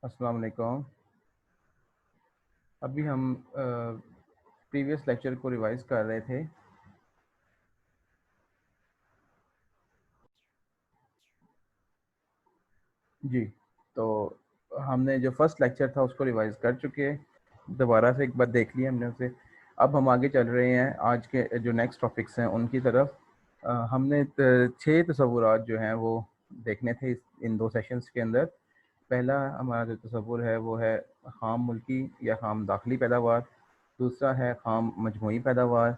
अस्सलाम वालेकुम। अभी हम प्रीवियस लेक्चर को रिवाइज कर रहे थे। जी, तो हमने जो फर्स्ट लेक्चर था उसको रिवाइज कर चुके हैं, दोबारा से एक बार देख लिया हमने उसे। अब हम आगे चल रहे हैं आज के जो नेक्स्ट टॉपिक्स हैं उनकी तरफ। हमने 6 तसव्वुरात जो हैं वो देखने थे इन 2 सेशंस के अंदर। पहला हमारा जो तसव्वुर है वो है ख़ाम मुल्की या ख़ाम दाखिली पैदावार। दूसरा है ख़ाम मजमूई पैदावार,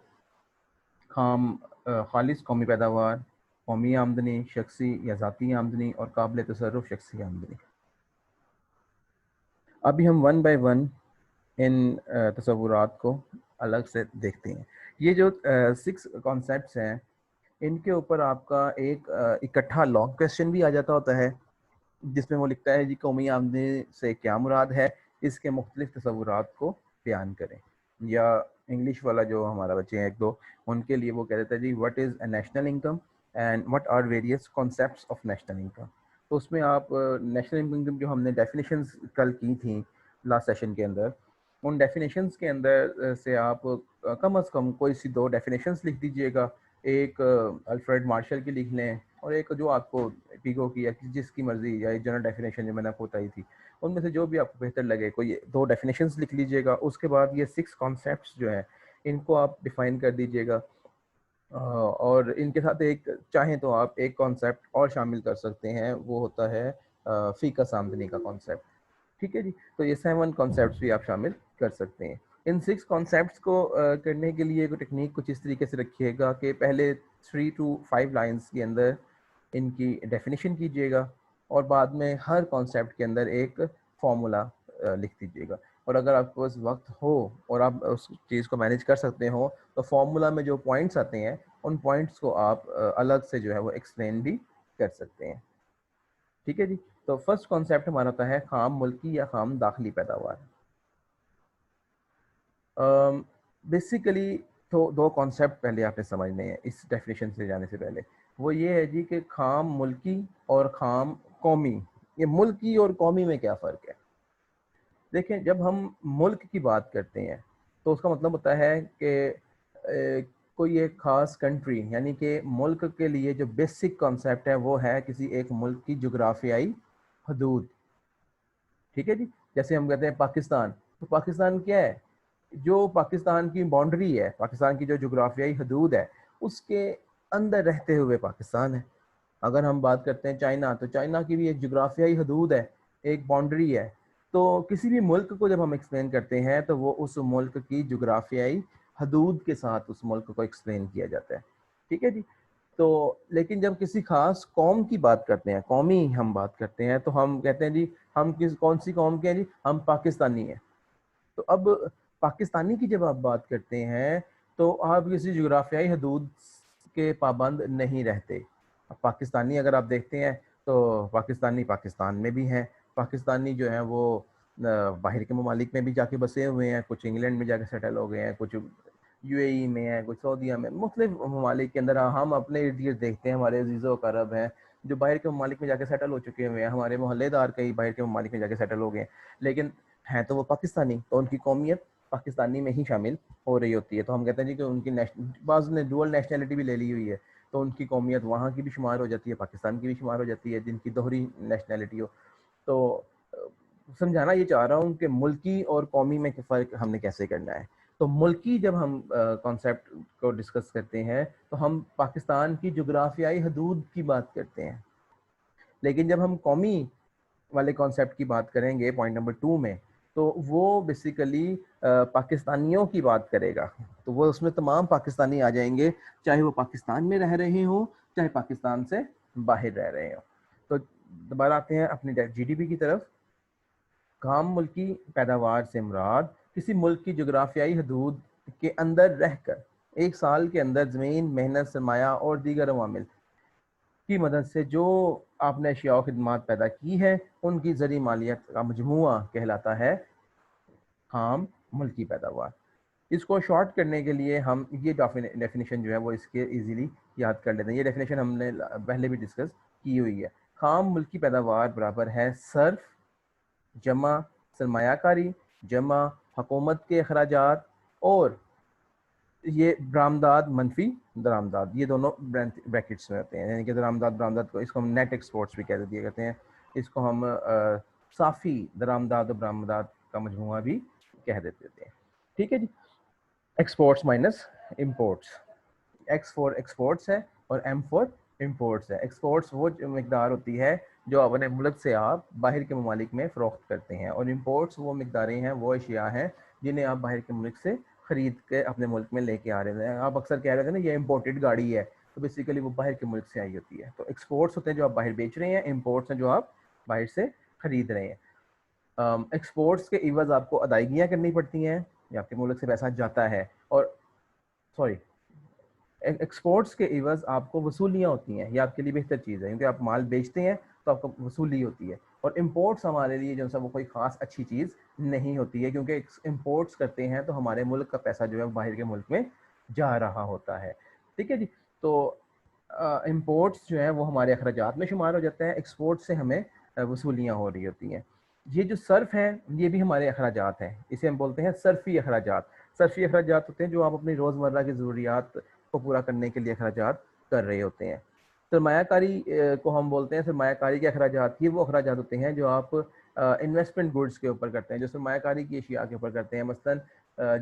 ख़ाम ख़ालिस कौमी पैदावार, कौमी आमदनी, शख्सी या ज़ाती आमदनी और काबिल तसर्रुफ़ शख्सी आमदनी। अभी हम वन बाय वन इन तसव्वुरात को अलग से देखते हैं। ये जो 6 कॉन्सेप्ट्स हैं, इनके ऊपर आपका एक इकट्ठा लॉन्ग क्वेश्चन भी आ जाता होता है, जिसमें वो लिखता है जी कौमी आमदनी से क्या मुराद है, इसके मुख्तलिफ तसव्वुरात को बयान करें। या इंग्लिश वाला जो हमारा बच्चे हैं एक दो, उनके लिए वो कह देता है जी what is a national income and what are various concepts of national income. तो उसमें आप नेशनल इनकम जो हमने डेफिनेशंस कल की थी लास्ट सेशन के अंदर, उन डेफिनेशंस के अंदर से आप कम से कम कोई सी 2 डेफिनेशंस लिख दीजिएगा। एक अल्फ्रेड मार्शल की लिख लें और एक जो आपको पीगो की या जिसकी मर्जी या एक जनरल डेफिनेशन जो मैंने आपको बताई थी, उनमें से जो भी आपको बेहतर लगे कोई 2 डेफिनेशंस लिख लीजिएगा। उसके बाद ये 6 कॉन्सेप्ट्स जो हैं इनको आप डिफाइन कर दीजिएगा। और इनके साथ एक चाहें तो आप एक कॉन्सेप्ट और शामिल कर सकते हैं, वो होता है फीकस आमदनी का कॉन्सेप्ट। ठीक है जी, तो ये 7 कॉन्सेप्ट्स भी आप शामिल कर सकते हैं। इन 6 कॉन्सेप्ट्स को करने के लिए टेक्निक कुछ इस तरीके से रखिएगा कि पहले 3 to 5 लाइंस के अंदर इनकी डेफिनेशन कीजिएगा और बाद में हर कॉन्सेप्ट के अंदर एक फार्मूला लिख दीजिएगा। और अगर आपके पास वक्त हो और आप उस चीज़ को मैनेज कर सकते हो, तो फार्मूला में जो पॉइंट्स आते हैं उन पॉइंट्स को आप अलग से जो है वो एक्सप्लेन भी कर सकते हैं। ठीक है जी, तो फर्स्ट कॉन्सेप्ट हमारा होता है ख़ाम मुल्की या ख़ाम दाखिली पैदावार। बेसिकली तो 2 कॉन्सेप्ट पहले आपने समझने हैं इस डेफिनेशन से जाने से पहले। वो ये है जी कि ख़ाम मुल्की और ख़ाम कौमी, ये मुल्की और कौमी में क्या फ़र्क है? देखें, जब हम मुल्क की बात करते हैं तो उसका मतलब होता है कि कोई एक ख़ास कंट्री, यानी कि मुल्क के लिए जो बेसिक कॉन्सेप्ट है वो है किसी एक मुल्क की जोग्राफियाई हदूद। ठीक है जी, जैसे हम कहते हैं पाकिस्तान, तो पाकिस्तान क्या है? जो पाकिस्तान की बाउंड्री है, पाकिस्तान की जो जोग्राफियाई हदूद है, उसके अंदर रहते हुए पाकिस्तान है। अगर हम बात करते हैं चाइना, तो चाइना की भी एक जोग्राफियाई हदूद है, एक बाउंड्री है। तो किसी भी मुल्क को जब हम एक्सप्लेन करते हैं तो वो उस मुल्क की जोग्राफियाई हदूद के साथ उस मुल्क को एक्सप्लेन किया जाता है। ठीक है जी, तो लेकिन जब किसी खास कौम की बात करते हैं, कौमी हम बात करते हैं, तो हम कहते हैं जी हम कौन सी कौम के हैं जी, हम पाकिस्तानी हैं। तो अब पाकिस्तानी की जब आप बात करते हैं तो आप किसी जोग्राफियाई हदूद के पाबंद नहीं रहते। अब पाकिस्तानी अगर आप देखते हैं तो पाकिस्तानी पाकिस्तान में भी हैं, पाकिस्तानी जो हैं वो बाहर के ममालिक में भी जाके बसे हुए हैं, कुछ इंग्लैंड में जाके सेटल हो गए हैं, कुछ यूएई में है, कुछ सऊदीया में, मुख्तलिफ ममालिक के अंदर हम अपने इर्द गिर्द देखते हैं हमारे अजीज़ो अरब हैं जो बाहर के ममालिक में जाके सेटल हो चुके हुए हैं, हमारे मोहल्लेदार कई बाहर के ममालिक में जाके सेटल हो गए हैं, लेकिन हैं तो वो पाकिस्तानी, तो उनकी कौमियत पाकिस्तानी में ही शामिल हो रही होती है। तो हम कहते हैं जी कि उनकी बाज़ ने डुअल नेशनैलिटी भी ले ली हुई है, तो उनकी कौमियत वहाँ की भी शुमार हो जाती है, पाकिस्तान की भी शुमार हो जाती है, जिनकी दोहरी नेशनैलिटी हो। तो समझाना ये चाह रहा हूँ कि मुल्की और कौमी में फ़र्क हमने कैसे करना है। तो मुल्की जब हम कॉन्सेप्ट को डिस्कस करते हैं तो हम पाकिस्तान की जोग्राफियाई हदूद की बात करते हैं, लेकिन जब हम कौमी वाले कॉन्सेप्ट की बात करेंगे पॉइंट नंबर 2 में, तो वो बेसिकली पाकिस्तानियों की बात करेगा। तो वो उसमें तमाम पाकिस्तानी आ जाएंगे, चाहे वो पाकिस्तान में रह रहे हों, चाहे पाकिस्तान से बाहर रह रहे हों। तो दोबारा आते हैं अपनी जीडीपी की तरफ। काम मुल्की पैदावार से मुराद किसी मुल्क की जोग्राफियाई हदूद के अंदर रहकर एक साल के अंदर ज़मीन, मेहनत, सरमाया और दीगर अवामिल की मदद से जो आपने अशिया और खिदमात पैदा की है, उनकी ज़री मालियत का मजमुआ कहलाता है खाम मुल्की पैदावार। इसको शॉर्ट करने के लिए हम ये डेफिनेशन जो है वो इसके इजीली याद कर लेते हैं। ये डेफिनेशन हमने पहले भी डिस्कस की हुई है। खाम मुल्की पैदावार बराबर है सर्फ जमा सरमायाकारी, जमा हुकूमत के अखराजात, और ये बरामदाद मनफी दरामदाद, ये दोनों ब्रैकेट्स में होते हैं। यानी कि दरामदाद बरामदाद को, इसको हम नेट एक्सपोर्ट्स भी कह दिया करते हैं, इसको हम साफ़ी दरामदाद और बरामदाद का मजमूआ भी कह देते हैं। ठीक है जी। Exports minus imports, X for exports है और एम फॉर इम्पोर्ट्स है। एक्सपोर्ट्स वो मकदार होती है जो अपने मुल्क से आप बाहर के ममालिक में फ़रोख्त करते हैं, और इम्पोर्ट्स वो मकदारें हैं, वो अशिया हैं जिन्हें आप बाहर के मुल्क से ख़रीद के अपने मुल्क में लेके आ रहे हैं। आप अक्सर कह रहे थे ना ये इम्पोर्टेड गाड़ी है, तो बेसिकली वो बाहर के मुल्क से आई होती है। तो एक्सपोर्ट्स होते हैं जो आप बाहर बेच रहे हैं, इम्पोर्ट्स हैं जो आप बाहर से ख़रीद रहे हैं। एक्सपोर्ट्स के इवज़ आपको अदायगियाँ करनी पड़ती हैं, या आपके मुल्क से पैसा जाता है, और सॉरी एक्सपोर्ट्स के इवज़ आपको वसूलियाँ होती हैं। ये आपके लिए बेहतर चीज़ है, क्योंकि आप माल बेचते हैं तो आपको वसूली होती है। और इम्पोर्ट्स हमारे लिए जो है वो कोई ख़ास अच्छी चीज़ नहीं होती है, क्योंकि इम्पोर्ट्स करते हैं तो हमारे मुल्क का पैसा जो है बाहर के मुल्क में जा रहा होता है। ठीक है जी। तो इम्पोर्ट्स जो है वो हमारे अखराजात में शुमार हो जाते हैं, एक्सपोर्ट से हमें वसूलियाँ हो रही होती हैं। ये जो सर्फ है ये भी हमारे अखराजात हैं, इसे हम बोलते हैं सर्फी अखराजात। सर्फी अखराजात होते हैं जो आप अपनी रोज़मर्रा की ज़रूरियात को पूरा करने के लिए अखराजात कर रहे होते हैं। सरमायाकारी को हम बोलते हैं सरमायाकारी के अखराजात। ये वो अखराजात होते हैं जो आप इन्वेस्टमेंट गुड्स के ऊपर करते हैं, जो सरमायाकारी की अशिया के ऊपर करते हैं। मसलन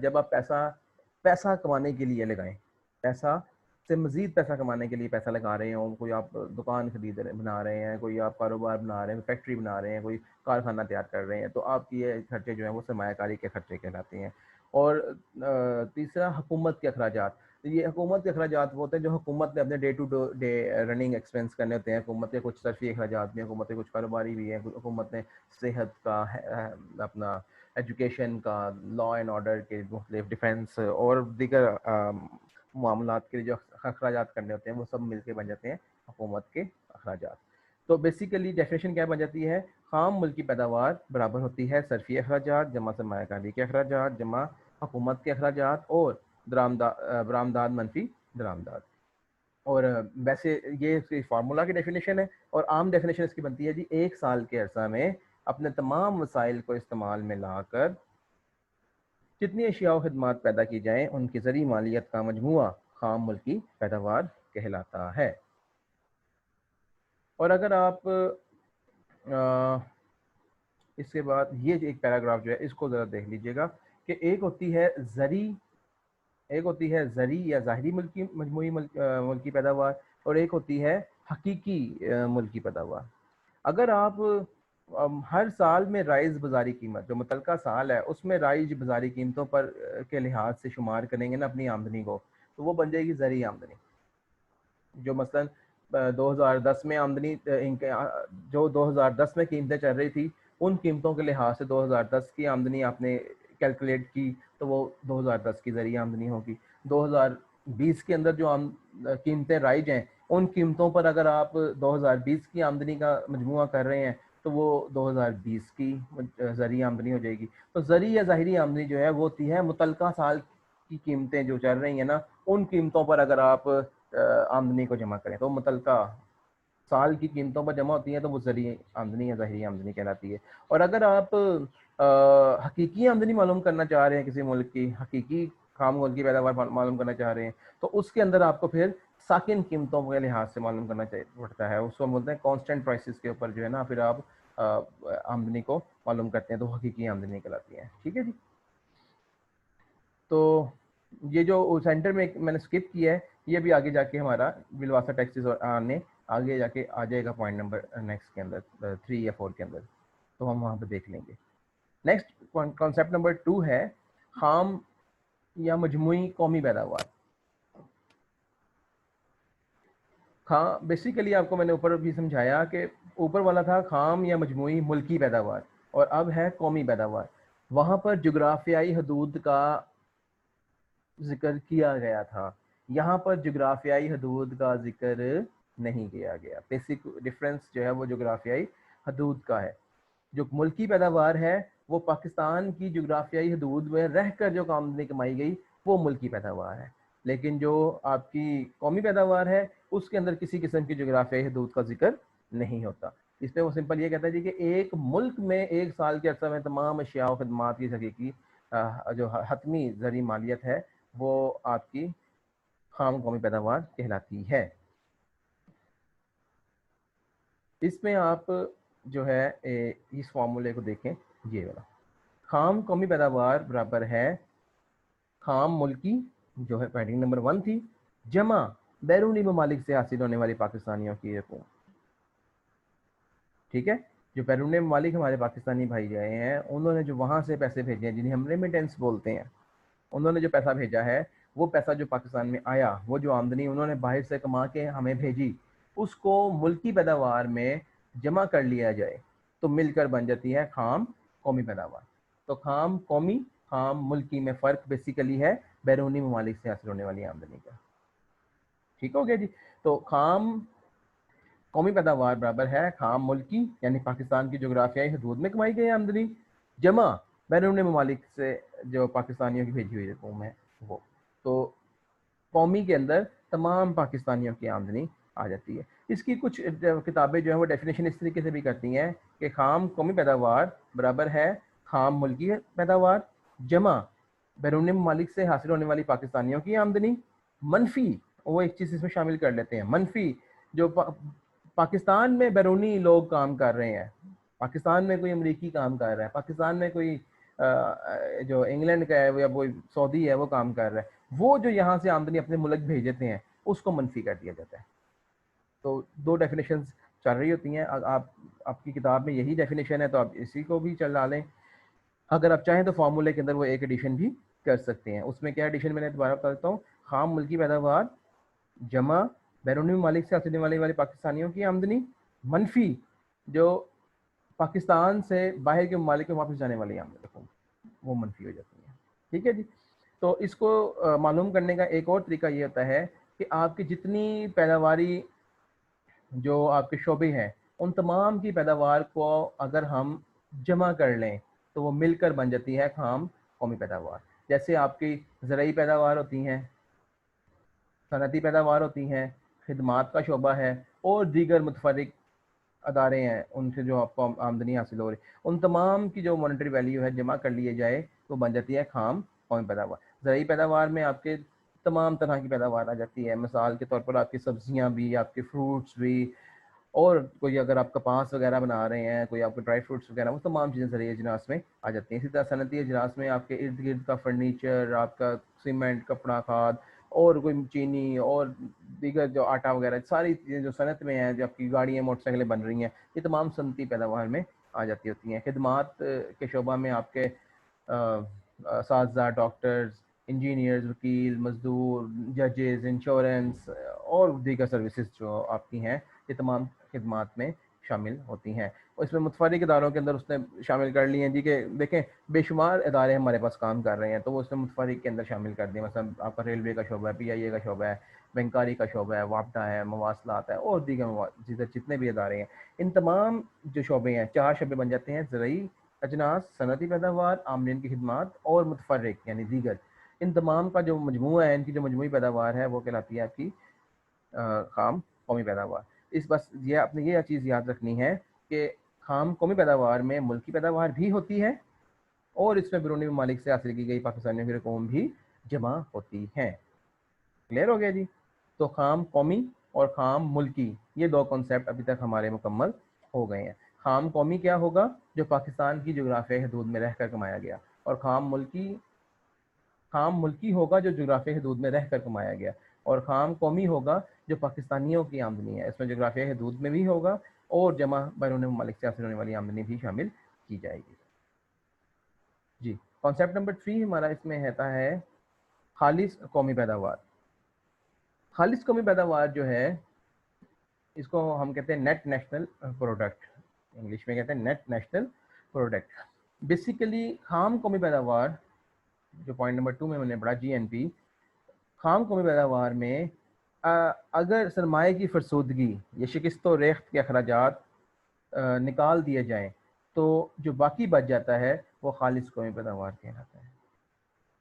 जब आप पैसा पैसा कमाने के लिए लगाएं, पैसा से मज़ीद पैसा कमाने के लिए पैसा लगा रहे हो, कोई आप दुकान खरीद रहे बना रहे हैं, कोई आप कारोबार बना रहे हैं, फैक्ट्री बना रहे हैं, कोई कारखाना तैयार कर रहे हैं, तो आपकी ये खर्चे जो हैं वो सरमायाकारी के खर्चे कहलाते हैं। और तीसरा हुकूमत के अखराजात। ये हुकूमत के अखराजात वो होते हैं जो हुकूमत ने अपने day to day running expense करने होते हैं। हुकूमत के कुछ सरफी अखराजात भी हैं, हुकूमत के कुछ कारोबारी भी हैं। हुकूमत ने सेहत का, अपना एजुकेशन का, लॉ एंड ऑर्डर के मुख्तलिफ डिफेंस और दीगर मामलात के लिए जो अखराजात करने होते हैं वो सब मिलके बन जाते हैं हुकूमत के अखराजात। तो बेसिकली डेफिनेशन क्या बन जाती है, खाम मुल्की पैदावार बराबर होती है सरफी अखराजात जमा सरमायाकारी के अखराजात जमा हुकूमत के अखराजात और बरामदाद मनफी दरामदाद। और वैसे ये इसकी फार्मूला की डेफिनेशन है, और आम डेफिनेशन इसकी बनती है जी, एक साल के अरसा में अपने तमाम वसाइल को इस्तेमाल में लाकर जितनी अशिया व खदमात पैदा की जाएँ उनकी ज़री मालियत का मजमुआ खाम मुल्की पैदावार कहलाता है। और अगर आप इसके बाद ये एक पैराग्राफ जो है इसको ज़रा देख लीजिएगा कि एक होती है ज़री या ज़ाहिरी मुल्की मजमूई मुल्की पैदावार, और एक होती है हकीकी मुल्की पैदावार। अगर आप हर साल में राइज बाज़ारी कीमत, जो मुतलका साल है उसमें राइज बाज़ारी कीमतों पर के लिहाज से शुमार करेंगे ना अपनी आमदनी को, तो वो बन जाएगी ज़री आमदनी। जो मसलन 2010 में आमदनी जो 2010 में कीमतें चल रही थी, उन कीमतों के लिहाज से 2010 की आमदनी आपने कैलकुलेट की तो वो 2010 की ज़रिए आमदनी होगी। 2020 के अंदर जो कीमतें राइज हैं, उन कीमतों पर अगर आप 2020 की आमदनी का मजमुआ कर रहे हैं तो वो 2020 की ज़रिए आमदनी हो जाएगी। तो ज़री या ज़ाहिरी आमदनी जो है वो होती है मुतलका साल की कीमतें जो चल रही हैं ना, उन कीमतों पर अगर आप आमदनी को जमा करें तो मुतलका साल की कीमतों पर जमा होती है, तो वो ज़री आमदनी या ज़ाहिरी आमदनी कहलाती है। और अगर आप हकीकी आमदनी मालूम करना चाह रहे हैं, किसी मुल्क की हकीकी खाम मुल्क की पैदावार मालूम करना चाह रहे हैं, तो उसके अंदर आपको फिर साकिन कीमतों के लिहाज से मालूम करना पड़ता है। उसको बोलते हैं कांस्टेंट प्राइसेस के ऊपर जो है ना, फिर आप आमदनी को मालूम करते हैं, तो हकीकी आमदनी कहलाती है। ठीक है जी। तो ये जो सेंटर में मैंने स्किप किया है, ये भी आगे जाके हमारा बिलवासा टैक्सेस और आने आगे जाके आ जाएगा पॉइंट नंबर नेक्स्ट के अंदर 3 या 4 के अंदर, तो हम वहाँ पे देख लेंगे। नेक्स्ट कॉन्सेप्ट नंबर 2 है खाम या मजमुई कौमी पैदावार। खाम बेसिकली आपको मैंने ऊपर भी समझाया कि ऊपर वाला था खाम या मजमुई मुल्की पैदावार, और अब है कौमी पैदावार। वहाँ पर जोग्राफियाई हदूद का जिक्र किया गया था, यहाँ पर जोग्राफियाई हदूद का जिक्र नहीं किया गया। बेसिक डिफरेंस जो है वो जोग्राफियाई हदूद का है। जो मुल्की पैदावार है वो पाकिस्तान की जोग्राफियाई हदूद में रहकर जो आमदनी कमाई गई वो मुल्की पैदावार है, लेकिन जो आपकी कौमी पैदावार है उसके अंदर किसी किस्म की जोग्राफियाई हदूद का जिक्र नहीं होता। इसमें वो सिंपल ये कहता है जी कि एक मुल्क में एक साल के अरसा में तमाम अशिया और खदमात की हकीकी जो हतमी ज़री मालियत है वो आपकी खाम कौमी पैदावार कहलाती है। इसमें आप जो है इस फार्मूले को देखें, ये वाला खाम कौमी पैदावार बराबर है खाम मुल्की जो है हेडिंग नंबर 1 थी, जमा बैरूनी ममालिक से हासिल होने वाली पाकिस्तानियों की रकूम। ठीक है, जो बैरूनी ममालिक हमारे पाकिस्तानी भाई गए हैं उन्होंने जो वहाँ से पैसे भेजे हैं, जिन्हें हम रेमिटेंस बोलते हैं, उन्होंने जो पैसा भेजा है वो पैसा जो पाकिस्तान में आया, वो जो आमदनी उन्होंने बाहर से कमा के हमें भेजी, उसको मुल्की पैदावार में जमा कर लिया जाए तो मिलकर बन जाती है खाम कौमी पैदावार। तो खाम कौमी खाम मुल्की में फ़र्क बेसिकली है बैरूनी ममालिक से हासिल होने वाली आमदनी का। ठीक हो गया जी। तो खाम कौमी पैदावार बराबर है खाम मुल्की यानी पाकिस्तान की जोग्राफियाई हदूद में कमाई गई आमदनी जमा बैरून ममालिक से जो पाकिस्तानियों की भेजी हुई रकूम है वो। तो कौमी के अंदर तमाम पाकिस्तानियों की आमदनी आ जाती है। इसकी कुछ किताबें जो है वो डेफिनेशन इस तरीके से भी करती हैं कि खाम कौमी पैदावार बराबर है खाम मुल्की पैदावार जमा बैरून ममालिक से हासिल होने वाली पाकिस्तानियों की आमदनी मनफी, वो एक चीज़ इसमें शामिल कर लेते हैं, मनफी जो पाकिस्तान में बैरूनी लोग काम कर रहे हैं, पाकिस्तान में कोई अमरीकी काम कर रहा है, पाकिस्तान में कोई जो इंग्लैंड का है या वो सऊदी है वो काम कर रहा है, वो जो यहाँ से आमदनी अपने मुल्क भेज देते हैं उसको मनफी कर दिया जाता है। तो दो डेफिनेशन चल रही होती हैं। आप आपकी किताब में यही डेफिनेशन है तो आप इसी को भी चला लें। अगर आप चाहें तो फार्मूले के अंदर वो एक एडिशन भी कर सकते हैं। उसमें क्या एडिशन मैंने दोबारा बता देता हूँ, खाम मुल्की पैदावार जमा बैरूनी ममालिक से हासिल होने वाली पाकिस्तानियों की आमदनी मनफी जो पाकिस्तान से बाहर के ममालिक में वापस जाने वाली आमदनी वो मनफी हो जाती है। ठीक है जी। तो इसको मालूम करने का एक और तरीका ये होता है कि आपकी जितनी पैदावारी जो आपके शोबे हैं उन तमाम की पैदावार को अगर हम जमा कर लें तो वो मिलकर बन जाती है खाम कौमी पैदावार। जैसे आपकी ज़राई पैदावार होती हैं, सनती पैदावार होती हैं, खिदमात का शोबा है और दीगर मुतफरिक अदारे हैं उनसे जो आपको आमदनी हासिल हो रही, उन तमाम की जो मॉनेटरी वैल्यू है जमा कर लिए जाए तो बन जाती है खाम कौमी पैदावार। ज़रूरी पैदावार में आपके तमाम तरह की पैदावार आ जाती है, मिसाल के तौर पर आपकी सब्जियां भी, आपके फ्रूट्स भी, और कोई अगर आप कपास वगैरह बना रहे हैं, कोई आपके ड्राई फ्रूट्स वगैरह, वो तमाम चीज़ें ज़रिए अजनास में आ जाती हैं। इसी तरह सनती अजनास में आपके इर्द गिर्द का फर्नीचर, आपका सीमेंट, कपड़ा, खाद और कोई चीनी और दीगर जो आटा वगैरह सारी चीज़ें जो सनत में हैं, जो आपकी गाड़ियाँ मोटरसाइकिलें बन रही हैं, ये तमाम सनती पैदावार में आ जाती होती हैं। खिदमात के शोबा में आपके साज़ा, डॉक्टर्स, इंजीनियर्स, वकील, मजदूर, जजेस, इंश्योरेंस और दीगर सर्विसेज जो आपकी हैं ये तमाम खिदमात में शामिल होती हैं। और इसमें मुतफरिक इदारों के अंदर उसने शामिल कर ली हैं जी, कि देखें बेशुमार इदारे हमारे पास काम कर रहे हैं तो वो उसने मुतफरिक के अंदर शामिल कर दिए। मतलब आपका रेलवे का शोबा है, PIA का शोबा है, बैंकारी का शोबा है, वापडा है, मवासलात है और दीगर जितने भी इदारे हैं, इन तमाम जो शोबे हैं 4 शोबे बन जाते हैं, ज़रूरी अजनास, सनती पैदावार, आमदनी की खिदमात और मुतफरिक यानी दीगर। इन तमाम का जो मजमू है, इनकी जो मजमूई पैदावार है वो कहलाती है आपकी खाम कौमी पैदावार। इस बस ये आपने ये चीज़ याद रखनी है कि खाम कौमी पैदावार में मुल्की पैदावार भी होती है और इसमें बैरूनी ममालिक से हासिल की गई पाकिस्तानियों की रकूम भी जमा होती है। क्लियर हो गया जी। तो खाम कौमी और खाम मुल्की ये दो कॉन्सेप्ट अभी तक हमारे मुकम्मल हो गए हैं। खाम कौमी क्या होगा, जो पाकिस्तान की जोग्राफियाई हदूद में रहकर कमाया गया, और खाम मुल्की होगा जो जोग्राफियाई हदूद में रहकर कमाया गया, और खाम कौमी होगा जो पाकिस्तानियों की आमदनी है, इसमें जोग्राफियाई हदूद में भी होगा और जमा बैरून ममालिक से हासिल होने वाली आमदनी भी शामिल की जाएगी। जी, कॉन्सेप्ट नंबर 3 हमारा इसमें रहता है खालिस कौमी पैदावार। खालिस कौमी पैदावार जो है इसको हम कहते हैं नेट नेशनल प्रोडक्ट, इंग्लिश में कहते हैं नेट नेशनल प्रोडक्ट। बेसिकली खाम कौमी पैदावार जो पॉइंट नंबर 2 में मैंने पढ़ा GNP, खाम कौमी पैदावार में अगर सरमाए की फरसूदगी या शिकस्त व रेख्त के अखराजात निकाल दिए जाएँ तो जो बाकी बच जाता है वो खालिस कौमी पैदावार कहलाता है।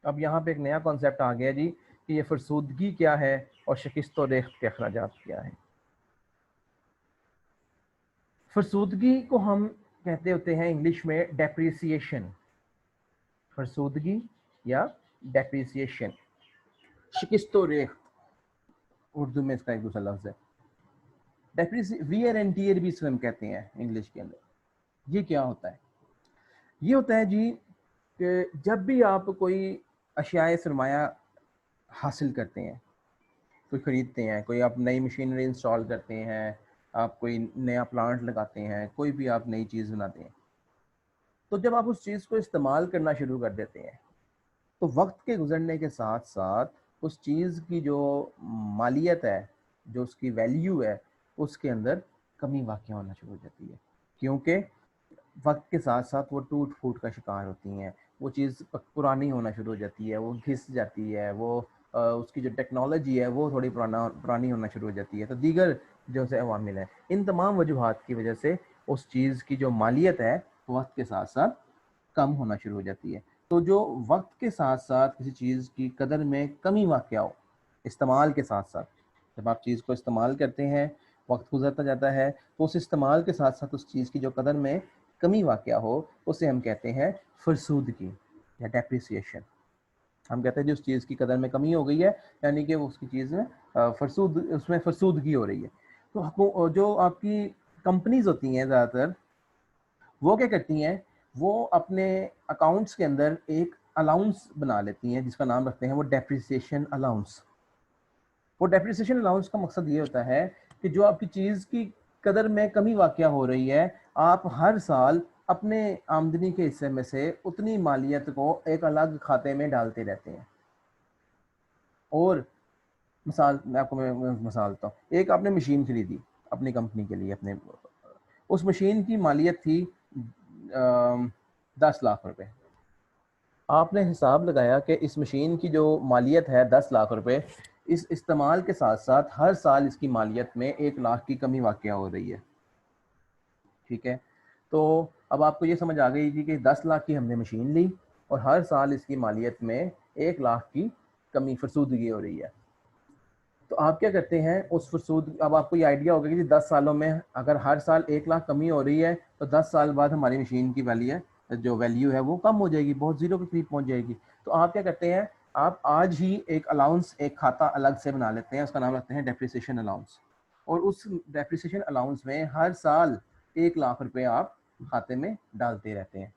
अब यहाँ पे एक नया कॉन्सेप्ट आ गया जी कि ये फरसूदगी क्या है और शिकस्त व रेख्त के अखराजात क्या है। फरसूदगी को हम कहते होते हैं इंग्लिश में डेप्रिसिएशन, फरसूदगी या डेप्रिसिएशन, शिकस्तो रेख उर्दू में इसका एक दूसरा लफ्ज है। वियर एंड टीयर भी इसको हम कहते हैं इंग्लिश के अंदर। ये क्या होता है? ये होता है जी कि जब भी आप कोई अशियाए सरमाया हासिल करते हैं, कोई ख़रीदते हैं, कोई आप नई मशीनरी इंस्टॉल करते हैं, आप कोई नया प्लांट लगाते हैं, कोई भी आप नई चीज़ बनाते हैं, तो जब आप उस चीज़ को इस्तेमाल करना शुरू कर देते हैं तो वक्त के गुजरने के साथ साथ उस चीज़ की जो मालियत है, जो उसकी वैल्यू है, उसके अंदर कमी वाक़ होना शुरू हो जाती है, क्योंकि वक्त के साथ साथ वो टूट फूट का शिकार होती हैं, वो चीज़ पुरानी होना शुरू हो जाती है, वो घिस जाती है, वो उसकी जो टेक्नोलॉजी है वो थोड़ी पुरानी होना शुरू हो जाती है। तो दीगर जो से अवामिल हैं, इन तमाम वजूहात की वजह से उस चीज़ की जो मालियत है वक्त के साथ साथ कम होना शुरू हो जाती है। तो जो वक्त के साथ साथ किसी चीज़ की कदर में कमी वाक़या हो, इस्तेमाल के साथ साथ, जब आप चीज़ को इस्तेमाल करते हैं, वक्त गुजरता जाता है, तो उस इस्तेमाल के साथ साथ उस चीज़ की जो कदर में कमी वाक़या हो, उसे हम कहते हैं फरसूदगी या डेप्रिसिएशन। हम कहते हैं जी उस चीज़ की कदर में कमी हो गई है, यानी कि उसकी चीज़ में उसमें फरसूदगी हो रही है। तो जो आपकी कंपनीज होती हैं ज़्यादातर, वो क्या करती हैं, वो अपने अकाउंट्स के अंदर एक अलाउंस बना लेती हैं जिसका नाम रखते हैं वो डेप्रिसिएशन अलाउंस। वो डेप्रिसिएशन अलाउंस का मकसद ये होता है कि जो आपकी चीज़ की कदर में कमी वाक़या हो रही है, आप हर साल अपने आमदनी के हिस्से में से उतनी मालियत को एक अलग खाते में डालते रहते हैं। और मिसाल मैं आपको मिसाल देता हूँ, एक आपने मशीन खरीदी अपनी कंपनी के लिए, अपने उस मशीन की मालियत थी 10 लाख रुपए। आपने हिसाब लगाया कि इस मशीन की जो मालियत है 10 लाख रुपए, इस इस्तेमाल के साथ साथ हर साल इसकी मालियत में 1 लाख की कमी वाक़या हो रही है। ठीक है, तो अब आपको ये समझ आ गई थी कि 10 लाख की हमने मशीन ली और हर साल इसकी मालियत में 1 लाख की कमी फरसूदगी हो रही है। तो आप क्या करते हैं उस फरसूद, अब आपको ये आइडिया होगा कि 10 सालों में अगर हर साल 1 लाख कमी हो रही है तो 10 साल बाद हमारी मशीन की वैल्यू है वो कम हो जाएगी, बहुत ज़ीरो के करीब पहुंच जाएगी। तो आप क्या करते हैं, आप आज ही एक अलाउंस, एक खाता अलग से बना लेते हैं, उसका नाम रखते हैं डेप्रिसिएशन अलाउंस। और उस डेप्रिसिएशन अलाउंस में हर साल 1 लाख रुपए आप खाते में डालते रहते हैं।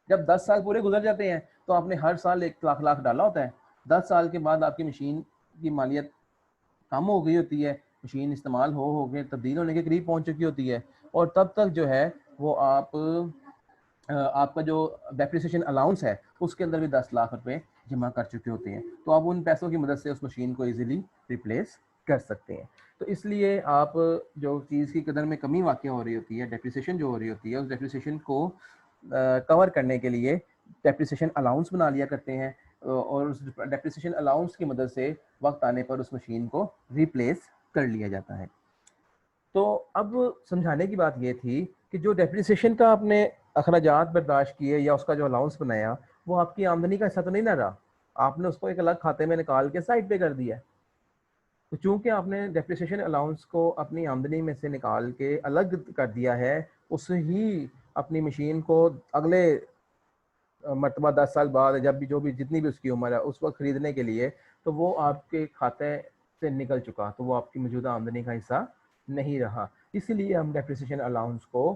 जब 10 साल पूरे गुजर जाते हैं तो आपने हर साल 1 लाख डाला होता है। 10 साल के बाद आपकी मशीन की मालियत कम हो गई होती है, मशीन इस्तेमाल हो गए तब्दील होने के करीब पहुंच चुकी होती है, और तब तक जो है वो आपका जो डेप्रिसिएशन अलाउंस है उसके अंदर भी 10 लाख रुपए जमा कर चुके होते हैं। तो आप उन पैसों की मदद से उस मशीन को इजीली रिप्लेस कर सकते हैं। तो इसलिए आप जो चीज़ की कदर में कमी वाक़या हो रही होती है, डेप्रिसिएशन जो हो रही होती है, उस डेप्रिसिएशन को कवर करने के लिए डेप्रिसिएशन अलाउंस बना लिया करते हैं, और उस डेप्रिसिएशन अलाउंस की मदद से वक्त आने पर उस मशीन को रिप्लेस कर लिया जाता है। तो अब समझाने की बात ये थी कि जो डेप्रिसिएशन का आपने अखराजात बर्दाश्त किए या उसका जो अलाउंस बनाया, वो आपकी आमदनी का हिस्सा तो नहीं ना रहा, आपने उसको एक अलग खाते में निकाल के साइड पे कर दिया। तो चूंकि आपने डेप्रिसिएशन अलाउंस को अपनी आमदनी में से निकाल के अलग कर दिया है, उसे ही अपनी मशीन को अगले मरतबा 10 साल बाद, जब भी जो भी जितनी भी उसकी उम्र है उस वक्त खरीदने के लिए, तो वो आपके खाते से निकल चुका, तो वो आपकी मौजूदा आमदनी का हिस्सा नहीं रहा। इसीलिए हम डेप्रिसिएशन अलाउंस को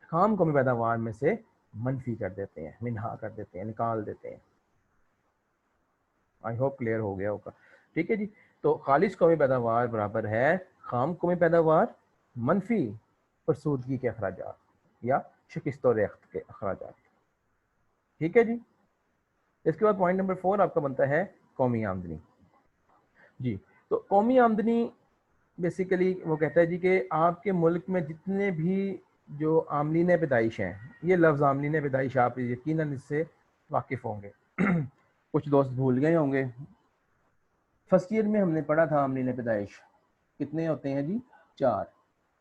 खाम कौमी पैदावार में से मनफी कर देते हैं, मिनहा कर देते हैं, निकाल देते हैं। आई होप क्लियर हो गया होगा। ठीक है जी, तो खालिश कौमी पैदावार बराबर है खाम कौमी पैदावार मनफी फरसूदगी के अखराजात या शिकस्त और रेख्त के अखराजात। ठीक है जी, इसके बाद पॉइंट नंबर 4 आपका बनता है कौमी आमदनी। जी, तो कौमी आमदनी बेसिकली वो कहता है जी कि आपके मुल्क में जितने भी जो आमलीन पैदाइश हैं, ये लफ्ज़ आमलीन पैदाइश आप यकीनन इससे वाकिफ़ होंगे। कुछ दोस्त भूल गए होंगे, फर्स्ट ईयर में हमने पढ़ा था आमलीन पैदाइश कितने होते हैं जी, 4।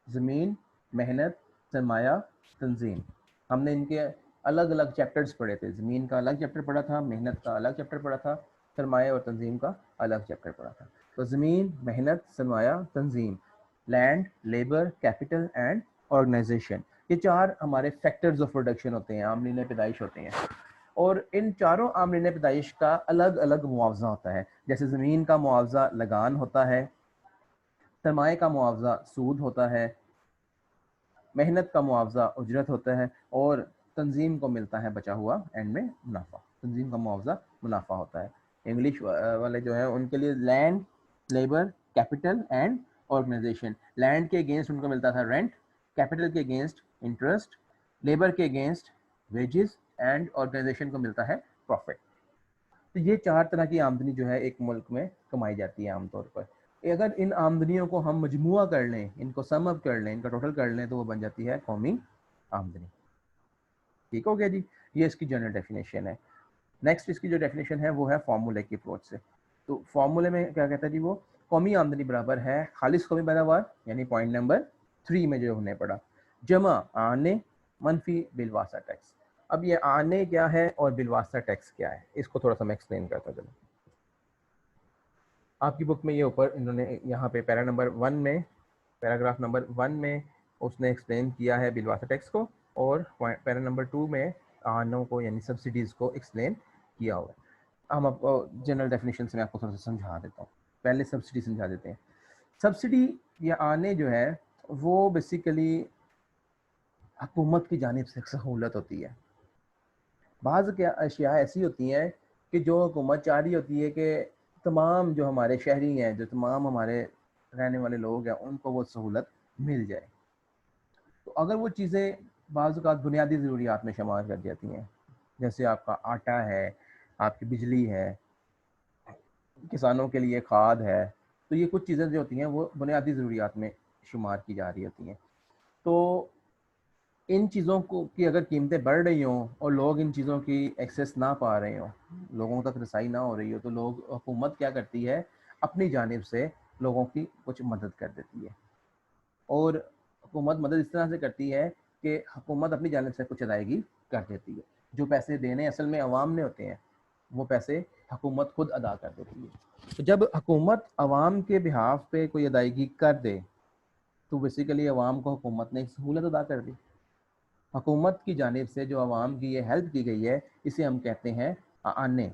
ज़मीन, मेहनत, सरमाया, तंजीम। हमने इनके अलग अलग चैप्टर्स पढ़े थे, ज़मीन का अलग चैप्टर पढ़ा था, मेहनत का अलग चैप्टर पढ़ा था, सरमाया और तंजीम का अलग चैप्टर पढ़ा था। तो ज़मीन, मेहनत, सरमाया, तंजीम, land, labour, capital and organisation, ये चार हमारे फैक्टर्स ऑफ प्रोडक्शन होते हैं, आमरीन पैदाइश होते हैं। और इन चारों आमरीन पैदाइश का अलग अलग मुआवजा होता है। जैसे ज़मीन का मुआवजा लगान होता है, सरमाए का मुआवजा सूद होता है, मेहनत का मुआवजा उजरत होता है, और तंजीम को मिलता है बचा हुआ एंड में मुनाफा। तंजीम का मुआवजा मुनाफा होता है। इंग्लिश वाले जो है उनके लिए land, labour, capital and organisation. Land के अगेंस्ट उनको मिलता था रेंट, कैपिटल के अगेंस्ट इंटरेस्ट, लेबर के अगेंस्ट वेजेस एंड ऑर्गेनाइजेशन को मिलता है प्रॉफिट। तो ये चार तरह की आमदनी जो है एक मुल्क में कमाई जाती है आमतौर पर। अगर इन आमदनियों को हम मजमुआ कर लें, इनको सम अप कर लें, इनका टोटल कर लें, तो वो बन जाती है कौमी आमदनी। ठीक हो गया जी, ये इसकी जनरल डेफिनेशन है। नेक्स्ट इसकी जो डेफिनेशन है वो है फार्मूले की अप्रोच से। तो फार्मूले में क्या कहता है जी, वो कौमी आमदनी बराबर है खालिस कौमी पैदावार, यानी पॉइंट नंबर 3 में जो हमने पढ़ा, जमा आने मनफी बिलवासा टैक्स। अब ये आने क्या है और बिलवासा टैक्स क्या है, इसको थोड़ा सा मैं एक्सप्लेन करता चलूँ। आपकी बुक में ये ऊपर इन्होंने यहाँ पे पैराग्राफ नंबर 1 में उसने एक्सप्लेन किया है बिलवासा टैक्स को, और पैरा नंबर 2 में आनों को यानी सब्सिडीज़ को एक्सप्लेन किया हुआ है। हम आपको जनरल डेफिनेशन से मैं आपको थोड़ा सा समझा देता हूँ। पहले सब्सिडी समझा देते हैं। सब्सिडी या आने जो है वो बेसिकली हुकूमत की जानिब से एक सहूलत होती है। बाज़ क्या अशिया ऐसी होती हैं कि जो हुकूमत चाह रही होती है कि तमाम जो हमारे शहरी हैं, जो तमाम हमारे रहने वाले लोग हैं, उनको वो सहूलत मिल जाए। तो अगर वो चीज़ें बाज़ औक़ात बुनियादी ज़रूरियात में शुमार कर जाती हैं, जैसे आपका आटा है, आपकी बिजली है, किसानों के लिए खाद है, तो ये कुछ चीज़ें जो होती हैं वो बुनियादी ज़रूरियात में शुमार की जा रही होती हैं। तो इन चीज़ों को की अगर कीमतें बढ़ रही हों और लोग इन चीज़ों की एक्सेस ना पा रहे हों, लोगों तक रसाई ना हो रही हो, तो लोग हुकूमत क्या करती है, अपनी जानिब से लोगों की कुछ मदद कर देती है। और हुकूमत मदद इस तरह से करती है कि हुकूमत अपनी जानिब से कुछ अदायगी कर देती है। जो पैसे देने असल में अवाम ने होते हैं, वो पैसे हुकूमत खुद अदा कर देती है। तो जब हुकूमत अवाम के बिहाफ पे कोई अदायगी कर दे, तो बेसिकली अवाम को हुकूमत ने एक सहूलत अदा कर दी। हुकूमत की जानिब से जो अवाम की ये हेल्प की गई है, इसे हम कहते हैं आने।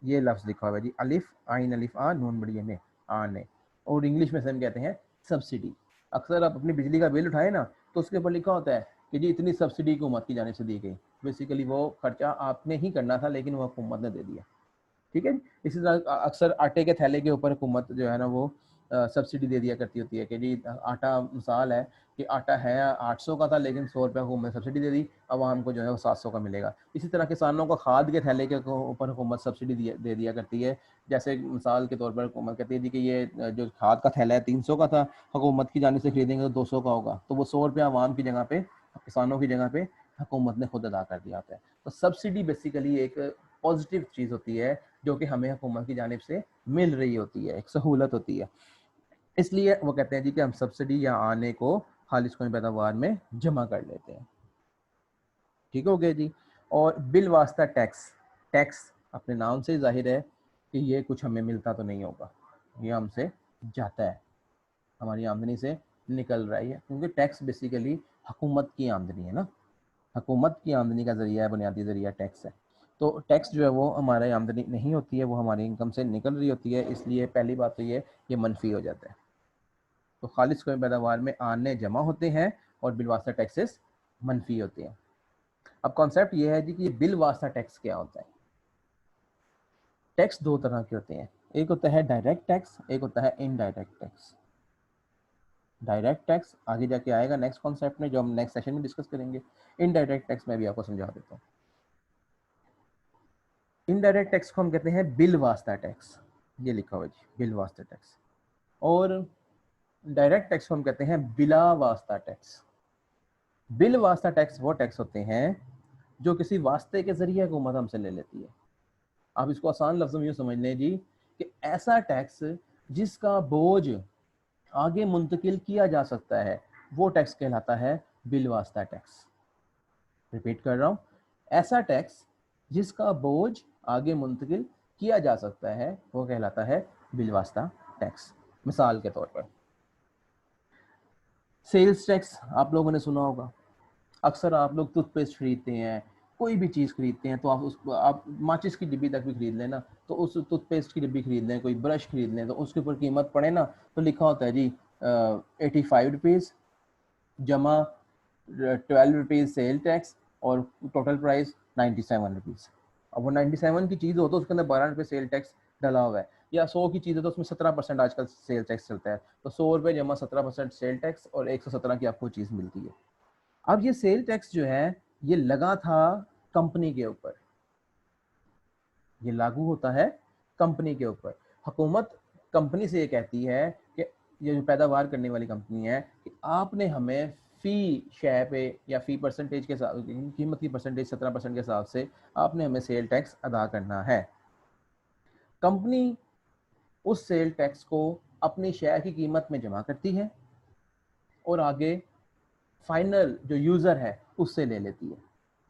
ये लफ्ज़ लिखा हुआ है जी, अलिफ आइन अलिफ आ नून बड़ी ने, आने। और इंग्लिश में से हम कहते हैं सब्सिडी। अक्सर आप अपनी बिजली का बिल उठाए ना, तो उसके ऊपर लिखा होता है कि जी इतनी सब्सिडी हुकूमत की जानिब से दी गई। बेसिकली वो खर्चा आपने ही करना था, लेकिन वो हुकूमत ने दे दिया। ठीक है। इसी तरह अक्सर आटे के थैले के ऊपर हुकूमत जो है ना वो सब्सिडी दे दिया करती होती है कि जी आटा, मिसाल है कि आटा है 800 का था, लेकिन 100 रुपये हुकूमत सब्सिडी दे दी, आवाम को जो है वो 700 का मिलेगा। इसी तरह किसानों को खाद के थैले के ऊपर हुकूमत सब्सिडी दे दिया करती है। जैसे मिसाल के तौर पर हुकूमत कहती है जी कि ये जो खाद का थैला है 300 का था, हुकूमत की जानिब से खरीदेंगे तो 200 का होगा, तो वो 100 रुपये आवाम की जगह पे, किसानों की जगह पे हुकूमत ने खुद अदा कर दिया होता है। तो सब्सिडी बेसिकली एक पॉजिटिव चीज़ होती है जो कि हमें हुकूमत की जानिब से मिल रही होती है, एक सहूलत होती है। इसलिए वो कहते हैं जी कि हम सब्सिडी या आने को खालिश कौमी पैदावार में जमा कर लेते हैं। ठीक हो गया जी। और बिल वास्ता टैक्स, टैक्स अपने नाम से जाहिर है कि ये कुछ हमें मिलता तो नहीं होगा, ये हमसे जाता है, हमारी आमदनी से निकल रही है, क्योंकि टैक्स बेसिकली हुकूमत की आमदनी है ना, हुकूमत की आमदनी का ज़रिया है, बुनियादी ज़रिया टैक्स है। तो टैक्स जो है वो हमारी आमदनी नहीं होती है, वो हमारी इनकम से निकल रही होती है, इसलिए पहली बात तो ये मनफी हो जाता है। तो खालिश कौमी पैदावार में आने जमा होते हैं और बिल वास्ता टैक्सेस मनफी होते हैं। अब कॉन्सेप्ट ये है जी कि बिल वास्ता टैक्स क्या होता है। टैक्स दो तरह के होते हैं, एक होता है डायरेक्ट टैक्स, एक होता है इनडायरेक्ट टैक्स। डायरेक्ट टैक्स आगे जाके आएगा नेक्स्ट कॉन्सेप्ट में, जो हम नेक्स्ट सेशन में डिस्कस करेंगे। इनडायरेक्ट टैक्स मैं भी आपको समझा देता हूँ। इनडायरेक्ट टैक्स को हम कहते हैं बिल वास्ता टैक्स, ये लिखा हुआ है जी, बिल वास्ता टैक्स। और डायरेक्ट टैक्स को हम कहते हैं बिला वास्ता टैक्स। बिल वास्ता टैक्स वो टैक्स होते हैं जो किसी वास्ते के जरिए हुकूमत हमसे ले लेती है। आप इसको आसान लफ्ज़ों में यूँ समझ लें जी कि ऐसा टैक्स जिसका बोझ आगे मुंतकिल किया जा सकता है, वो टैक्स कहलाता है बिल वास्ता टैक्स। रिपीट कर रहा हूँ, ऐसा टैक्स जिसका बोझ आगे मुंतकिल किया जा सकता है, वो कहलाता है बिल वास्ता टैक्स। मिसाल के तौर पर सेल्स टैक्स आप लोगों ने सुना होगा, अक्सर आप लोग टूथपेस्ट खरीदते हैं, कोई भी चीज़ खरीदते हैं तो आप माचिस की डिब्बी तक भी खरीद लें ना, तो उस टूथपेस्ट की डिब्बी खरीद लें, कोई ब्रश खरीद लें, तो उसके ऊपर कीमत पड़े ना तो लिखा होता है जी 85 रुपीज़ जमा 12 रुपीज़ सेल टैक्स और टोटल प्राइस 97 रुपीज़। अब वो 97 की चीज़ हो तो उसके अंदर 12 रुपये सेल टैक्स डला हुआ है, या 100 की चीज़ है तो उसमें 17% आजकल सेल टैक्स चलता है, तो 100 रुपये जमा 17% सेल टैक्स और 117 की आपको चीज़ मिलती है। अब ये सेल टैक्स जो है ये लगा था कंपनी के ऊपर, ये लागू होता है कंपनी के ऊपर। हुकूमत कंपनी से ये कहती है कि ये जो पैदावार करने वाली कंपनी है कि आपने हमें फी शय पे या फी परसेंटेज के साथ, कीमत की परसेंटेज 17% के हिसाब से आपने हमें सेल टैक्स अदा करना है। कंपनी उस सेल टैक्स को अपनी शेयर की कीमत में जमा करती है और आगे फाइनल जो यूज़र है उससे ले लेती है।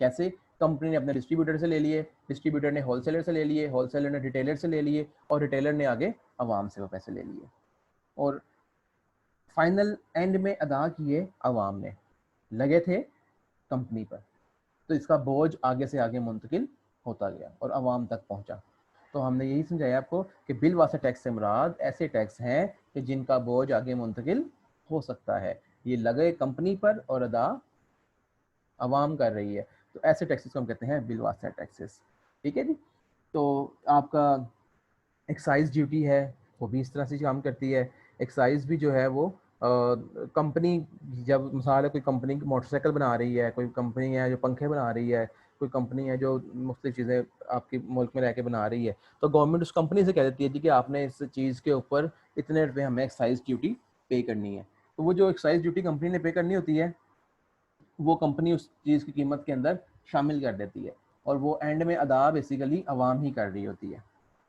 कैसे? कंपनी ने अपने डिस्ट्रीब्यूटर से ले लिए, डिस्ट्रीब्यूटर ने होलसेलर से ले लिए, होलसेलर ने रिटेलर से ले लिए और रिटेलर ने आगे आवाम से वो पैसे ले लिए और फाइनल एंड में अदा किए आवाम ने, लगे थे कंपनी पर। तो इसका बोझ आगे से आगे मुंतकिल होता गया और आवाम तक पहुंचा। तो हमने यही समझाया आपको कि बिल वास्ता टैक्स से मुराद ऐसे टैक्स हैं कि जिनका बोझ आगे मुंतकिल हो सकता है, ये लगे कंपनी पर और अदा आवाम कर रही है, तो ऐसे टैक्सेस को हम कहते हैं बिल वास्ता टैक्सेस। ठीक है जी। तो आपका एक्साइज ड्यूटी है वो भी इस तरह से काम करती है। एक्साइज भी जो है वो कंपनी, जब मिसाल है कोई कंपनी मोटरसाइकिल बना रही है, कोई कंपनी है जो पंखे बना रही है, कोई कंपनी है जो मुख्तलिफ चीज़ें आपके मुल्क में रह के बना रही है, तो गवर्नमेंट उस कंपनी से कह देती है जी कि आपने इस चीज़ के ऊपर इतने रुपये हमें एक्साइज ड्यूटी पे करनी है। तो वो जो एक्साइज ड्यूटी कंपनी ने पे करनी होती है वो कंपनी उस चीज़ की कीमत के अंदर शामिल कर देती है और वो एंड में अदा बेसिकली आवाम ही कर रही होती है।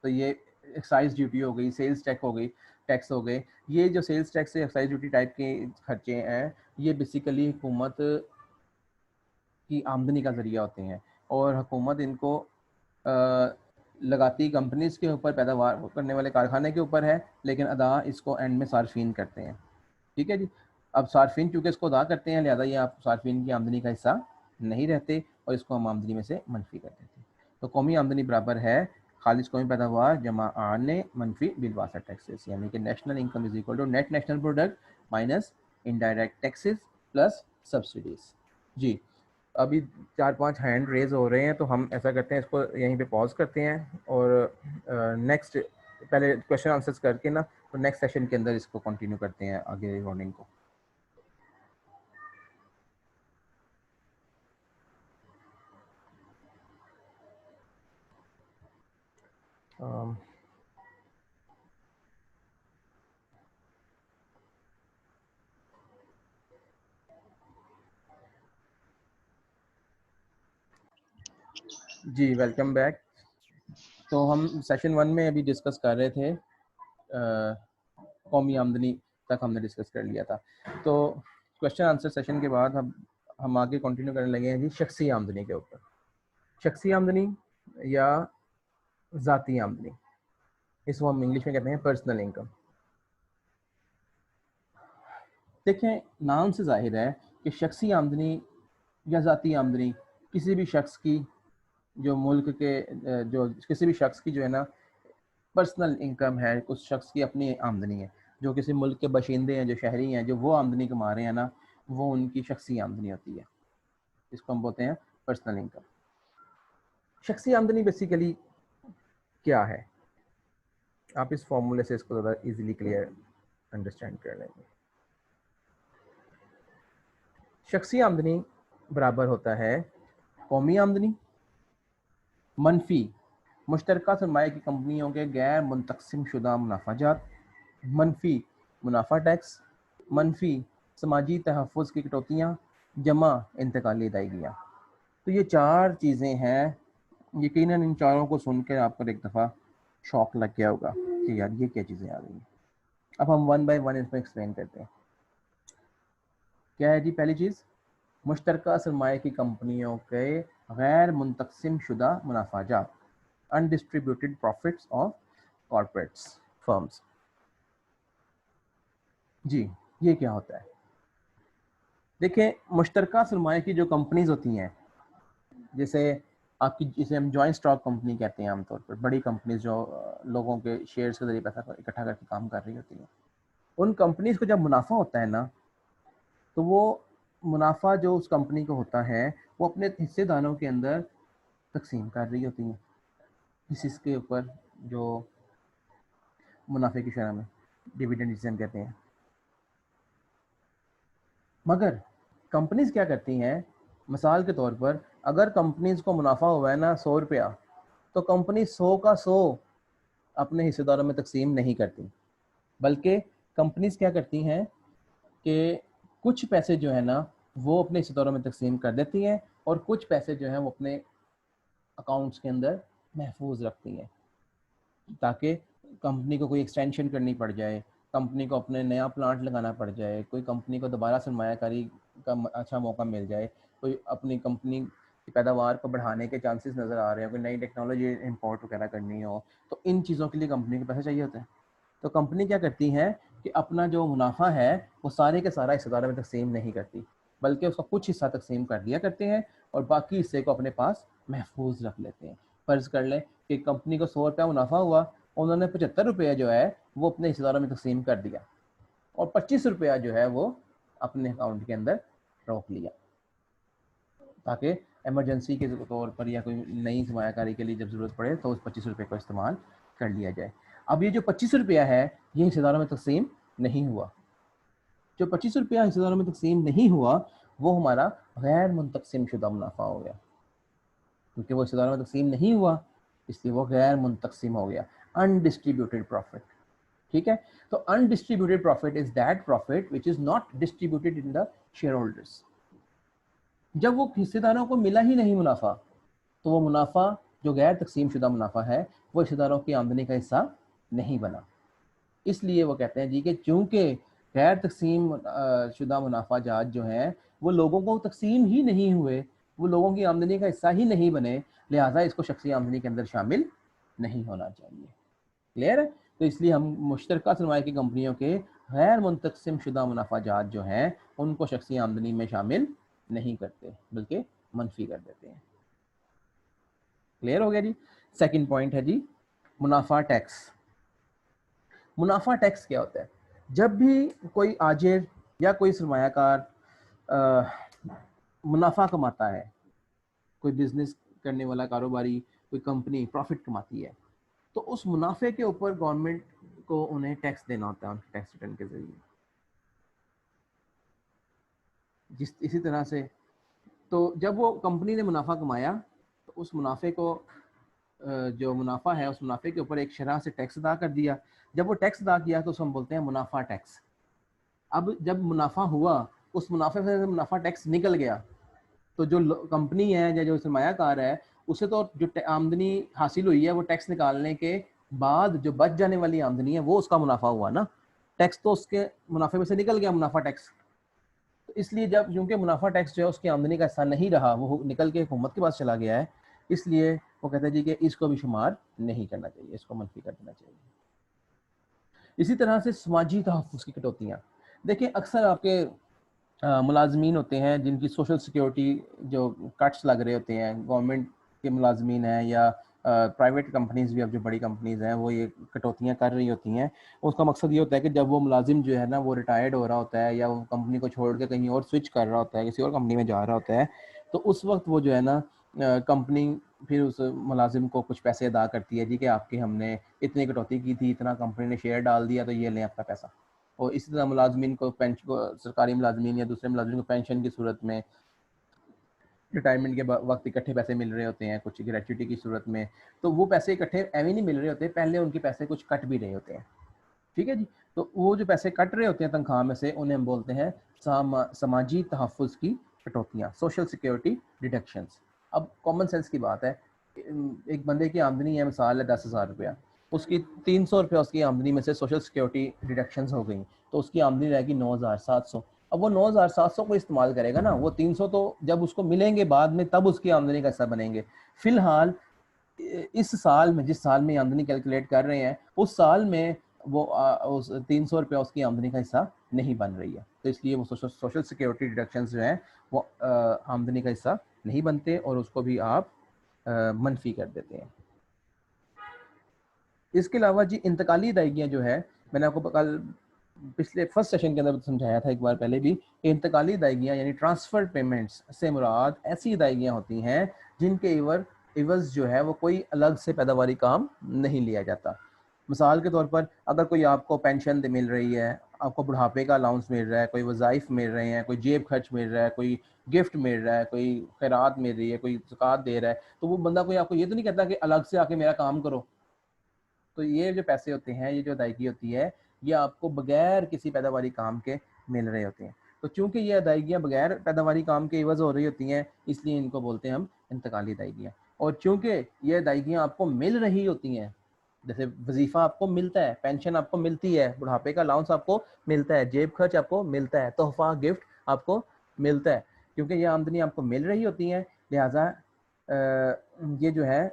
तो ये एक्साइज ड्यूटी हो गई, सेल्स टैक्स हो गई, टैक्स हो गए। ये जो सेल्स टैक्स से एक्साइज ड्यूटी टाइप के खर्चे हैं ये बेसिकली हुकूमत की आमदनी का ज़रिया होते हैं और हुकूमत इनको लगाती कंपनीज के ऊपर, पैदावार करने वाले कारखाने के ऊपर है, लेकिन अदा इसको एंड में सार्फिन करते हैं। ठीक है जी। अब सार्फिन चूँकि इसको अदा करते हैं लिहाजा ये आप सार्फिन की आमदनी का हिस्सा नहीं रहते और इसको हम आमदनी में से मनफी कर देते हैं। तो कौमी आमदनी बराबर है खालिज कौमी पैदावार जमा आने मनफी बिलवासा टैक्सेस, यानी कि national income is equal to net national product minus indirect taxes plus subsidies. जी। अभी 4-5 हैंड रेज हो रहे हैं तो हम ऐसा करते हैं इसको यहीं पे पॉज करते हैं और नेक्स्ट पहले क्वेश्चन आंसर्स करके ना तो नेक्स्ट सेशन के अंदर इसको कंटिन्यू करते हैं आगे रिकॉर्डिंग को। जी वेलकम बैक। तो हम सेशन 1 में अभी डिस्कस कर रहे थे कौमी आमदनी तक हमने डिस्कस कर लिया था। तो क्वेश्चन आंसर सेशन के बाद हम आगे कंटिन्यू करने लगे हैं जी शख्सी आमदनी के ऊपर। शख्सी आमदनी या ज़ाती आमदनी, इसको हम इंग्लिश में कहते हैं पर्सनल इनकम। देखें नाम से जाहिर है कि शख्सी आमदनी या ज़ाती आमदनी किसी भी शख्स की जो मुल्क के जो किसी भी शख्स की जो है ना पर्सनल इनकम है, उस शख्स की अपनी आमदनी है। जो किसी मुल्क के बाशिंदे हैं, जो शहरी हैं, जो वो आमदनी कमा रहे हैं ना, वो उनकी शख्सी आमदनी होती है, इसको हम बोलते हैं पर्सनल इनकम। शख्सी आमदनी बेसिकली क्या है, आप इस फॉर्मूले से इसको ज़्यादा इजीली क्लियर अंडरस्टैंड कर लेंगे। शख्सी आमदनी बराबर होता है कौमी आमदनी मनफी मुश्तरका सरमाए की कंपनियों के गैर मुंतकसिम शुदा मुनाफाजात, मनफी मुनाफा टैक्स, मनफी समाजी तहफ़्फ़ुज़ की कटौतियाँ, जमा इंतकाली अदायगियाँ। तो ये 4 चीज़ें हैं। यकीनन इन चारों को सुनकर आपको एक दफ़ा शौक लग गया होगा कि यार ये क्या चीज़ें आ गई हैं। अब हम वन बाय वन इसमें एक्सप्लेन करते हैं। क्या है जी पहली चीज़, मुश्तरका सरमाए की कंपनियों के गैर मुंतकसिम शुदा मुनाफाजात, undistributed profits of corporates firms. जी ये क्या होता है? देखिए, मुश्तरका सरमाए की जो कंपनीज होती हैं, जैसे आपकी, जिसे हम जॉइंट स्टॉक कंपनी कहते हैं आमतौर पर, बड़ी कंपनीज जो लोगों के शेयर्स के जरिए पैसा इकट्ठा करके काम कर रही होती हैं, उन कंपनीज को जब मुनाफा होता है ना, तो वो मुनाफा जो उस कंपनी को होता है वो अपने हिस्सेदारों के अंदर तकसीम कर रही होती हैं इस के ऊपर, जो मुनाफे की शरह में डिविडेंड जिसे हम कहते हैं। मगर कंपनीज क्या करती हैं, मिसाल के तौर पर अगर कंपनीज को मुनाफा हुआ है ना 100 रुपया, तो कंपनी 100 का 100 अपने हिस्सेदारों में तकसीम नहीं करती, बल्कि कंपनीज क्या करती हैं कि कुछ पैसे जो है ना वो अपने हिस्सेदारों में तकसीम कर देती हैं, और कुछ पैसे जो हैं वो अपने अकाउंट्स के अंदर महफूज रखती हैं, ताकि कंपनी को कोई एक्सटेंशन करनी पड़ जाए, कंपनी को अपने नया प्लांट लगाना पड़ जाए, कोई कंपनी को दोबारा सरमायाकारी का अच्छा मौका मिल जाए, कोई अपनी कंपनी की पैदावार को बढ़ाने के चांसेस नज़र आ रहे हैं, कोई नई टेक्नोलॉजी इंपोर्ट वगैरह करनी हो, तो इन चीज़ों के लिए कंपनी को पैसे चाहिए होते हैं। तो कंपनी क्या करती है कि अपना जो मुनाफा है वो सारे के सारा हिस्सेदारों में तकसीम नहीं करती, बल्कि उसका कुछ हिस्सा तकसीम कर दिया करते हैं और बाकी हिस्से को अपने पास महफूज रख लेते हैं। फ़र्ज़ कर लें कि कंपनी को 100 रुपया मुनाफा हुआ, उन्होंने 75 रुपया जो है वो अपने हिस्सेदारों में तकसीम कर दिया, और 25 रुपया जो है वो अपने अकाउंट के अंदर रोक लिया, ताकि एमरजेंसी के तौर पर या कोई नई सरमायाकारी के लिए जब ज़रूरत पड़े तो उस 25 रुपये को इस्तेमाल कर लिया जाए। अब ये जो 25 रुपया है ये हिस्सेदारों में तकसीम नहीं हुआ। जो 25 रुपया हिस्सेदारों में तकसीम नहीं हुआ वो हमारा गैर मुंतक़सिम शुदा मुनाफा हो गया, क्योंकि वो हिस्सेदारों में तकसीम नहीं हुआ इसलिए वो गैर मुंतक़सिम हो गया, अनडिस्ट्रीब्यूटेड प्रॉफिट। ठीक है, तो undistributed profit is that profit which is not distributed in the share holders. जब वो हिस्सेदारों को मिला ही नहीं मुनाफा, तो वो मुनाफा जो गैर तकसीम शुदा मुनाफा है वो हिस्सेदारों की आमदनी का हिस्सा नहीं बना। इसलिए वो कहते हैं जी कि चूंकि गैर तकसीम शुदा मुनाफा जात जो हैं वो लोगों को तकसीम ही नहीं हुए, वो लोगों की आमदनी का हिस्सा ही नहीं बने, लिहाजा इसको शख्सी आमदनी के अंदर शामिल नहीं होना चाहिए। क्लियर है? तो इसलिए हम मुश्तरका सरमाए की कंपनियों के गैर मुंतक़सिम शुदा मुनाफा जात जो हैं उनको शख्सी आमदनी में शामिल नहीं करते, बल्कि मनफी कर देते हैं। क्लियर हो गया जी? सेकंड पॉइंट है जी मुनाफा टैक्स। मुनाफा टैक्स क्या होता है? जब भी कोई आजिर या कोई सरमायाकार मुनाफा कमाता है, कोई बिजनेस करने वाला कारोबारी, कोई कंपनी प्रॉफिट कमाती है, तो उस मुनाफे के ऊपर गवर्नमेंट को उन्हें टैक्स देना होता है उनके टैक्स रिटर्न के जरिए। इसी तरह से तो जब वो कंपनी ने मुनाफा कमाया तो उस मुनाफे को जो मुनाफा है उस मुनाफे के ऊपर एक शरह से टैक्स अदा कर दिया। जब वो टैक्स अदा किया तो उसको हम बोलते हैं मुनाफा टैक्स। अब जब मुनाफा हुआ उस मुनाफे से मुनाफा टैक्स निकल गया, तो जो कंपनी है या जो सरमायाकार है उसे तो जो आमदनी हासिल हुई है वो टैक्स निकालने के बाद जो बच जाने वाली आमदनी है वो उसका मुनाफा हुआ ना, टैक्स तो उसके मुनाफे में से निकल गया मुनाफा टैक्स। तो इसलिए जब क्योंकि मुनाफा टैक्स जो है उसकी आमदनी का हिस्सा नहीं रहा, वो निकल के हुकूमत के पास चला गया है, इसलिए वो कहते हैं जी कि इसको भी शुमार नहीं करना चाहिए, इसको मनफी कर देना चाहिए। इसी तरह से समाजी तहफ़्फ़ुज़ की कटौतियाँ। देखिए अक्सर आपके मुलाजमीन होते हैं जिनकी सोशल सिक्योरिटी जो कट्स लग रहे होते हैं, गवर्नमेंट के मुलाजमीन हैं या प्राइवेट कंपनीज़ भी, अब जो बड़ी कंपनीज़ हैं वो ये कटौतियाँ कर रही होती हैं। उसका मकसद ये होता है कि जब वो मुलाजिम जो है ना वो रिटायर्ड हो रहा होता है या वो कंपनी को छोड़ के कहीं और स्विच कर रहा होता है, किसी और कंपनी में जा रहा होता है, तो उस वक्त वो जो है ना कंपनी फिर उस मुलाजिम को कुछ पैसे अदा करती है जी कि आपकी हमने इतनी कटौती की थी, इतना कंपनी ने शेयर डाल दिया, तो ये लें आपका पैसा। और इसी तरह मुलाजमीन को पेंशन को, सरकारी मुलाजमीन या दूसरे मुलाजमीन को पेंशन की सूरत में, रिटायरमेंट के वक्त इकट्ठे पैसे मिल रहे होते हैं कुछ ग्रेचुइटी की सूरत में, तो वो पैसे इकट्ठे एवं नहीं मिल रहे होते, पहले उनके पैसे कुछ कट भी रहे होते हैं। ठीक है जी, तो वो जो पैसे कट रहे होते हैं तनख्वाह में से उन्हें हम बोलते हैं समाजी तहफ़्फ़ुज़ की कटौतियाँ, सोशल सिक्योरिटी डिडक्शंस। अब कॉमन सेंस की बात है, एक बंदे की आमदनी है मिसाल है 10,000 रुपया, उसकी 300 रुपया उसकी आमदनी में से सोशल सिक्योरिटी डिडक्शंस हो गई, तो उसकी आमदनी रहेगी 9,700। अब वो 9,700 को इस्तेमाल करेगा ना, वो 300 तो जब उसको मिलेंगे बाद में तब उसकी आमदनी का हिस्सा बनेंगे। फिलहाल इस साल में, जिस साल में आमदनी कैलकुलेट कर रहे हैं, उस साल में वो उस 300 रुपया उसकी आमदनी का हिस्सा नहीं बन रही है, तो इसलिए वो सोशल सिक्योरिटी डिडक्शंस जो हैं वो आमदनी का हिस्सा नहीं बनते और उसको भी आप मनफी कर देते हैं। इसके अलावा जी इंतकाली अदायगियाँ जो है, मैंने आपको कल पिछले फर्स्ट सेशन के अंदर समझाया था एक बार पहले भी, इंतकाली अदायगियाँ यानी ट्रांसफर पेमेंट्स से मुराद ऐसी अदायगियाँ होती हैं जिनके इवज़ जो है वो कोई अलग से पैदावारी काम नहीं लिया जाता। मिसाल के तौर पर अगर कोई आपको पेंशन मिल रही है, आपको बुढ़ापे का अलाउंस मिल रहा है, कोई वज़ाइफ मिल रहे हैं, कोई जेब खर्च मिल रहा है, कोई गिफ्ट मिल रहा है, कोई खैरात मिल रही है, कोई ज़कात दे रहा है, तो वो बंदा कोई आपको ये तो नहीं कहता कि अलग से आके मेरा काम करो। तो ये जो पैसे होते हैं, ये जो अदायगी होती है, ये आपको बगैर किसी पैदावारी काम के मिल रहे होते हैं। तो चूंकि ये अदायगियाँ बगैर पैदावारी काम के इवज़ हो रही होती हैं, इसलिए इनको बोलते हैं हम इंतकाली अदायगियाँ। और चूंकि ये अदायगियाँ आपको मिल रही होती हैं, जैसे वजीफ़ा आपको मिलता है, पेंशन आपको मिलती है, बुढ़ापे का अलाउंस आपको मिलता है, जेब खर्च आपको मिलता है, तोहफा गिफ्ट आपको मिलता है, क्योंकि ये आमदनी आपको मिल रही होती है, लिहाजा ये जो है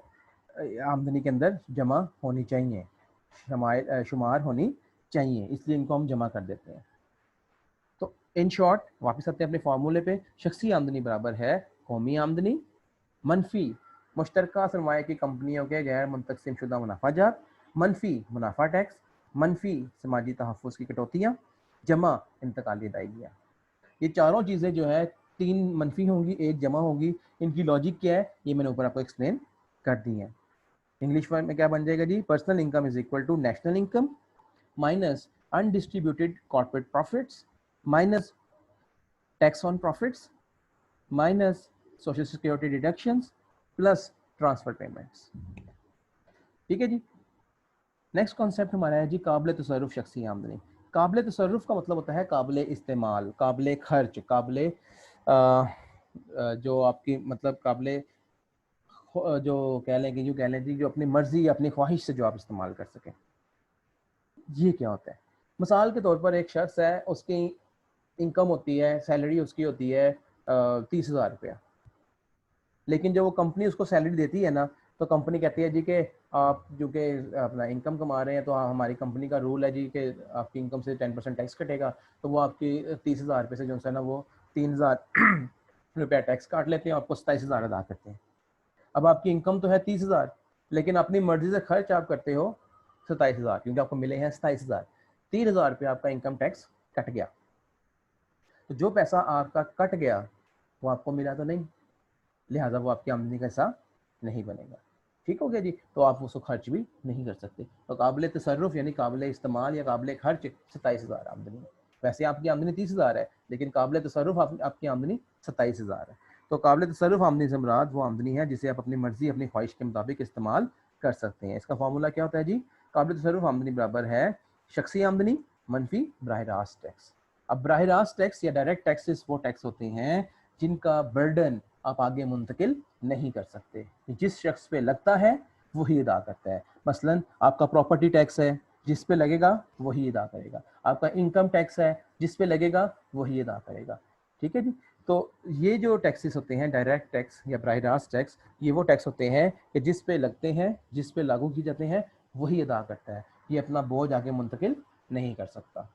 आमदनी के अंदर जमा होनी चाहिए, शुमार होनी चाहिए, इसलिए इनको हम जमा कर देते हैं। तो इन शॉर्ट वापस आते हैं अपने फार्मूले पे, शख्सी आमदनी बराबर है कौमी आमदनी मनफी मुश्तरका सरमाए की कंपनियों के गैर मुंतक़सिम शुदा मुनाफाजात, मनफी मुनाफा टैक्स, मनफी समाजी तहफ़्फ़ुज़ की कटौतियाँ, जमा इंतकाली अदायगियाँ। ये चारों चीज़ें जो है 3 मनफी होंगी, 1 जमा होगी। इनकी लॉजिक क्या है ये मैंने ऊपर आपको एक्सप्लेन कर दी है। इंग्लिश में क्या बन जाएगा जी, personal income is equal to national income minus undistributed corporate profits minus tax on profits minus social security deductions plus transfer payments. ठीक है जी। नेक्स्ट कॉन्सेप्ट हमारा है जी काबिल तसर्रुफ शख्सी आमदनी। काबिल तसर्रुफ का मतलब होता है काबिल इस्तेमाल, काबिल खर्च, काबिल जो आपकी मतलब काबिल जो कह लें कि कह लें जी जो अपनी मर्जी या अपनी ख्वाहिश से जो आप इस्तेमाल कर सकें। ये क्या होता है? मिसाल के तौर पर एक शख्स है, उसकी इनकम होती है, सैलरी उसकी होती है 30,000 रुपया, लेकिन जब वो कंपनी उसको सैलरी देती है ना, तो कंपनी कहती है जी कि आप जो कि अपना इनकम कमा रहे हैं, तो हमारी कंपनी का रूल है जी कि आपकी इनकम से 10% टैक्स कटेगा, तो वो आपकी 30,000 रुपये से जो है ना वो 3,000 रुपया टैक्स काट लेते हैं, आपको 27,000 अदा करते हैं। अब आपकी इनकम तो है 30,000, लेकिन अपनी मर्जी से खर्च आप करते हो 27,000, क्योंकि आपको मिले हैं 27,000। 3,000 रुपये आपका इनकम टैक्स कट गया। तो जो पैसा आपका कट गया वो आपको मिला तो नहीं, लिहाजा वो आपकी आमदनी का हिस्सा नहीं बनेगा। ठीक हो गया जी। तो आप उसको खर्च भी नहीं कर सकते। तो काबिल तसर्रुफ यानी काबिल इस्तेमाल या काबिल खर्च 27,000 आमदनी है। वैसे आपकी आमदनी 30,000 है, लेकिन काबिल तसर्रुफ आपकी आमदनी 27,000 है। तो काबिल तसर्रुफ आमदनी से मुराद वो आमदनी है जिसे आप अपनी मर्जी अपनी ख्वाहिश के मुताबिक इस्तेमाल कर सकते हैं। इसका फार्मूला क्या होता है जी, काबिल तसर्रुफ आमदनी बराबर है शख्सी आमदनी मनफी बराह रास्त टैक्स। अब बराह रास्त टैक्स या डायरेक्ट टैक्सेस वो टैक्स होते हैं जिनका बर्डन आप आगे मुंतकिल नहीं कर सकते, जिस शख्स पे लगता है वही अदा करता है। मसलन आपका प्रॉपर्टी टैक्स है, जिस पे लगेगा वही अदा करेगा। आपका इनकम टैक्स है, जिस पे लगेगा वही अदा करेगा। ठीक है जी। तो ये जो टैक्सेस होते हैं डायरेक्ट टैक्स या बराह रास्त टैक्स, ये वो टैक्स होते हैं कि जिस पे लगते हैं, जिस पे लागू की जाते हैं वही अदा करता है, ये अपना बोझ आगे मुंतकिल नहीं कर सकता।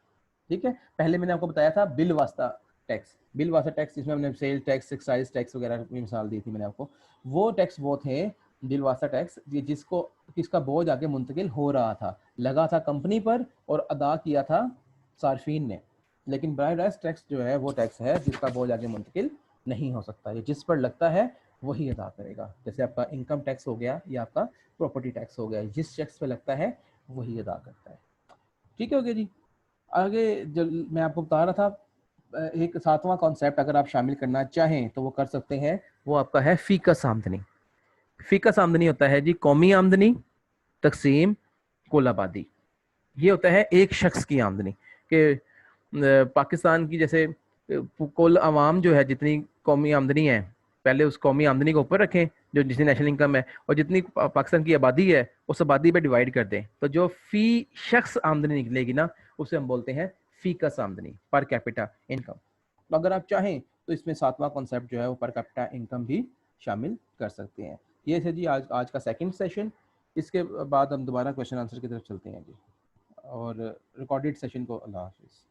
ठीक है। पहले मैंने आपको बताया था बिल वास्ता टैक्स, बिल वास्ता टैक्स जिसमें हमने सेल टैक्स, एक्साइज टैक्स वगैरह की मिसाल दी थी मैंने आपको। वो टैक्स वो थे बिल वास्ता टैक्स जिसको किसका बोझ आगे मुंतकिल हो रहा था, लगा था कंपनी पर और अदा किया था सार्फिन ने। लेकिन बराह रास्त टैक्स जो है वो टैक्स है जिसका बोझ आगे मुंतकिल नहीं हो सकता, ये जिस पर लगता है वही अदा करेगा। जैसे आपका इनकम टैक्स हो गया या आपका प्रॉपर्टी टैक्स हो गया, जिस टैक्स पे लगता है वही अदा करता है। ठीक है हो गया जी। आगे जो मैं आपको बता रहा था, एक 7वां कॉन्सेप्ट अगर आप शामिल करना चाहें तो वो कर सकते हैं, वो आपका है फीकस आमदनी। फीकस आमदनी होता है जी कौमी आमदनी तकसीम कुल आबादी। ये होता है एक शख्स की आमदनी के पाकिस्तान की जैसे कुल आवाम जो है जितनी कौमी आमदनी है, पहले उस कौमी आमदनी को ऊपर रखें जो जितनी नेशनल इनकम है, और जितनी पाकिस्तान की आबादी है उस आबादी पे डिवाइड कर दें, तो जो फी शख्स आमदनी निकलेगी ना उसे हम बोलते हैं फीकस आमदनी, पर कैपिटा इनकम। तो अगर आप चाहें तो इसमें 7वां कॉन्सेप्ट जो है वो पर कैपिटा इनकम भी शामिल कर सकते हैं। ये है जी आज का सेकंड सेशन। इसके बाद हम दोबारा क्वेश्चन आंसर की तरफ चलते हैं जी, और रिकॉर्डेड सेशन को अल्लाह हाफिज़।